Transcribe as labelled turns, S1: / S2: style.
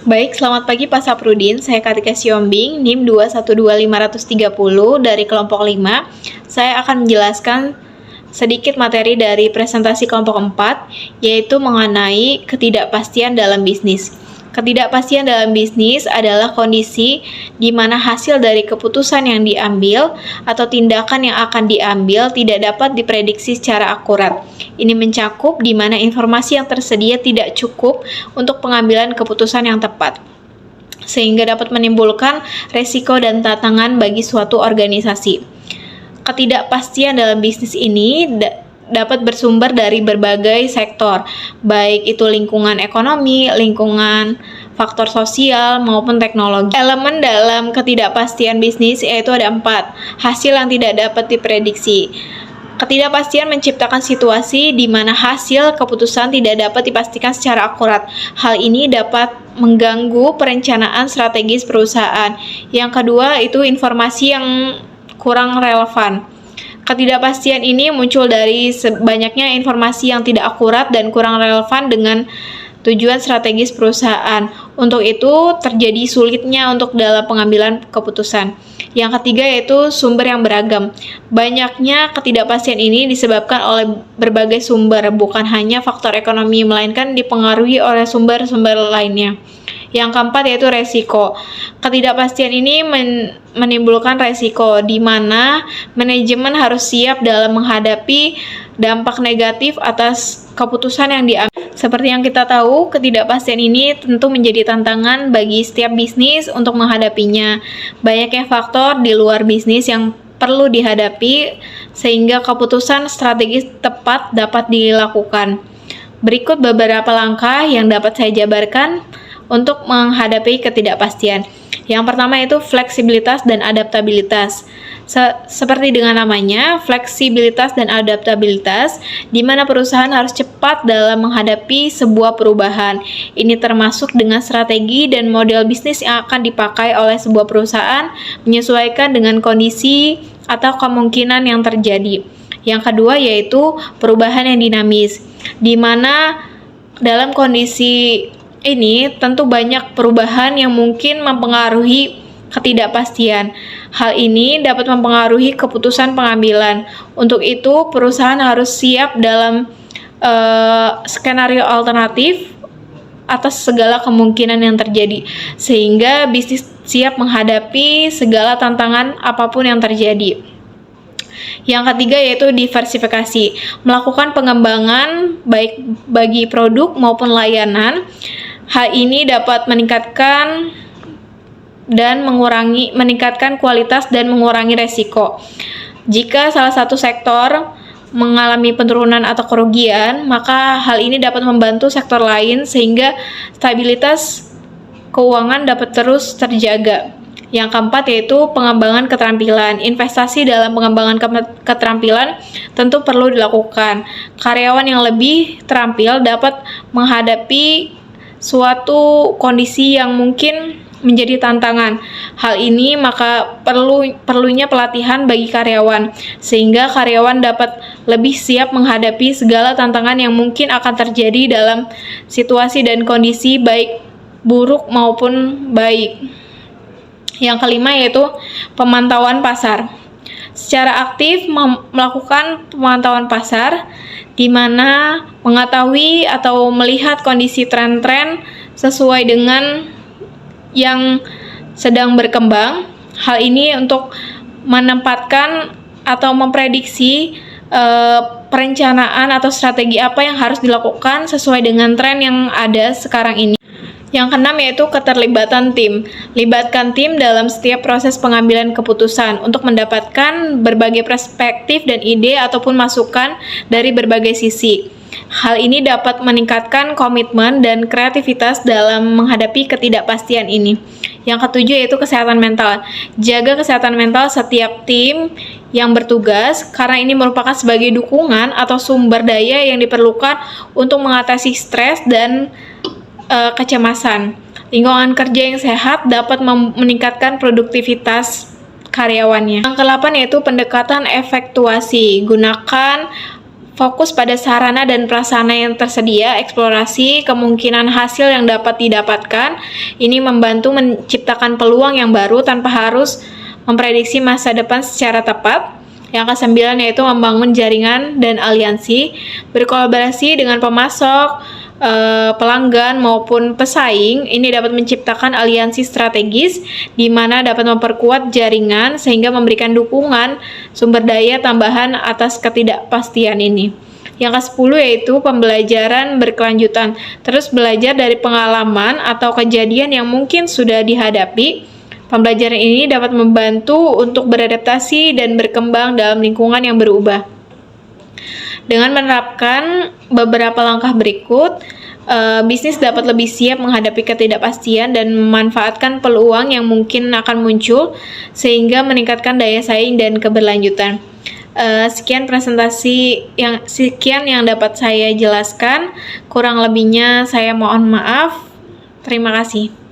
S1: Baik, selamat pagi Pak Saprudin. Saya Kartika Siombing, NIM 212530 dari kelompok 5. Saya akan menjelaskan sedikit materi dari presentasi kelompok 4, yaitu mengenai ketidakpastian dalam bisnis. Ketidakpastian dalam bisnis adalah kondisi di mana hasil dari keputusan yang diambil atau tindakan yang akan diambil tidak dapat diprediksi secara akurat. Ini mencakup di mana informasi yang tersedia tidak cukup untuk pengambilan keputusan yang tepat, sehingga dapat menimbulkan resiko dan tantangan bagi suatu organisasi. Ketidakpastian dalam bisnis ini dapat bersumber dari berbagai sektor, baik itu lingkungan ekonomi, lingkungan faktor sosial, maupun teknologi. Elemen dalam ketidakpastian bisnis yaitu ada 4, hasil yang tidak dapat diprediksi. Ketidakpastian menciptakan situasi di mana hasil keputusan tidak dapat dipastikan secara akurat. Hal ini dapat mengganggu perencanaan strategis perusahaan. Yang kedua itu informasi yang kurang relevan. Ketidakpastian ini muncul dari banyaknya informasi yang tidak akurat dan kurang relevan dengan tujuan strategis perusahaan. Untuk itu, terjadi sulitnya untuk dalam pengambilan keputusan. Yang ketiga yaitu sumber yang beragam. Banyaknya ketidakpastian ini disebabkan oleh berbagai sumber, bukan hanya faktor ekonomi, melainkan dipengaruhi oleh sumber-sumber lainnya. Yang keempat yaitu resiko. Ketidakpastian ini menimbulkan resiko di mana manajemen harus siap dalam menghadapi dampak negatif atas keputusan yang diambil. Seperti yang kita tahu, ketidakpastian ini tentu menjadi tantangan bagi setiap bisnis untuk menghadapinya. Banyaknya faktor di luar bisnis yang perlu dihadapi sehingga keputusan strategis tepat dapat dilakukan. Berikut beberapa langkah yang dapat saya jabarkan untuk menghadapi ketidakpastian. Yang pertama itu fleksibilitas dan adaptabilitas. Seperti dengan namanya, fleksibilitas dan adaptabilitas, di mana perusahaan harus cepat dalam menghadapi sebuah perubahan. Ini termasuk dengan strategi dan model bisnis yang akan dipakai oleh sebuah perusahaan, menyesuaikan dengan kondisi atau kemungkinan yang terjadi. Yang kedua yaitu perubahan yang dinamis, di mana dalam kondisi ini tentu banyak perubahan yang mungkin mempengaruhi ketidakpastian. Hal ini dapat mempengaruhi keputusan pengambilan. Untuk itu, perusahaan harus siap dalam skenario alternatif atas segala kemungkinan yang terjadi, sehingga bisnis siap menghadapi segala tantangan apapun yang terjadi. Yang ketiga yaitu diversifikasi, melakukan pengembangan baik bagi produk maupun layanan. Hal ini dapat meningkatkan kualitas dan mengurangi resiko. Jika salah satu sektor mengalami penurunan atau kerugian, maka hal ini dapat membantu sektor lain sehingga stabilitas keuangan dapat terus terjaga. Yang keempat yaitu pengembangan keterampilan. Investasi dalam pengembangan keterampilan tentu perlu dilakukan. Karyawan yang lebih terampil dapat menghadapi suatu kondisi yang mungkin menjadi tantangan. Hal ini maka perlunya pelatihan bagi karyawan, sehingga karyawan dapat lebih siap menghadapi segala tantangan yang mungkin akan terjadi dalam situasi dan kondisi baik buruk maupun baik. Yang kelima yaitu pemantauan pasar. Secara aktif melakukan pemantauan pasar, di mana mengetahui atau melihat kondisi tren-tren sesuai dengan yang sedang berkembang. Hal ini untuk menempatkan atau memprediksi perencanaan atau strategi apa yang harus dilakukan sesuai dengan tren yang ada sekarang ini. Yang keenam yaitu keterlibatan tim. Libatkan tim dalam setiap proses pengambilan keputusan untuk mendapatkan berbagai perspektif dan ide ataupun masukan dari berbagai sisi. Hal ini dapat meningkatkan komitmen dan kreativitas dalam menghadapi ketidakpastian ini. Yang ketujuh yaitu kesehatan mental. Jaga kesehatan mental setiap tim yang bertugas, karena ini merupakan sebagai dukungan atau sumber daya yang diperlukan untuk mengatasi stres dan kecemasan. Lingkungan kerja yang sehat dapat meningkatkan produktivitas karyawannya. Yang ke-8 yaitu pendekatan efektuasi. Gunakan fokus pada sarana dan prasarana yang tersedia, eksplorasi kemungkinan hasil yang dapat didapatkan. Ini membantu menciptakan peluang yang baru tanpa harus memprediksi masa depan secara tepat. Yang ke-9 yaitu membangun jaringan dan aliansi, berkolaborasi dengan pemasok, pelanggan maupun pesaing. Ini dapat menciptakan aliansi strategis di mana dapat memperkuat jaringan sehingga memberikan dukungan sumber daya tambahan atas ketidakpastian ini. Yang ke-10 yaitu pembelajaran berkelanjutan, terus belajar dari pengalaman atau kejadian yang mungkin sudah dihadapi. Pembelajaran ini dapat membantu untuk beradaptasi dan berkembang dalam lingkungan yang berubah. Dengan menerapkan beberapa langkah berikut, bisnis dapat lebih siap menghadapi ketidakpastian dan memanfaatkan peluang yang mungkin akan muncul sehingga meningkatkan daya saing dan keberlanjutan. Sekian yang dapat saya jelaskan. Kurang lebihnya saya mohon maaf. Terima kasih.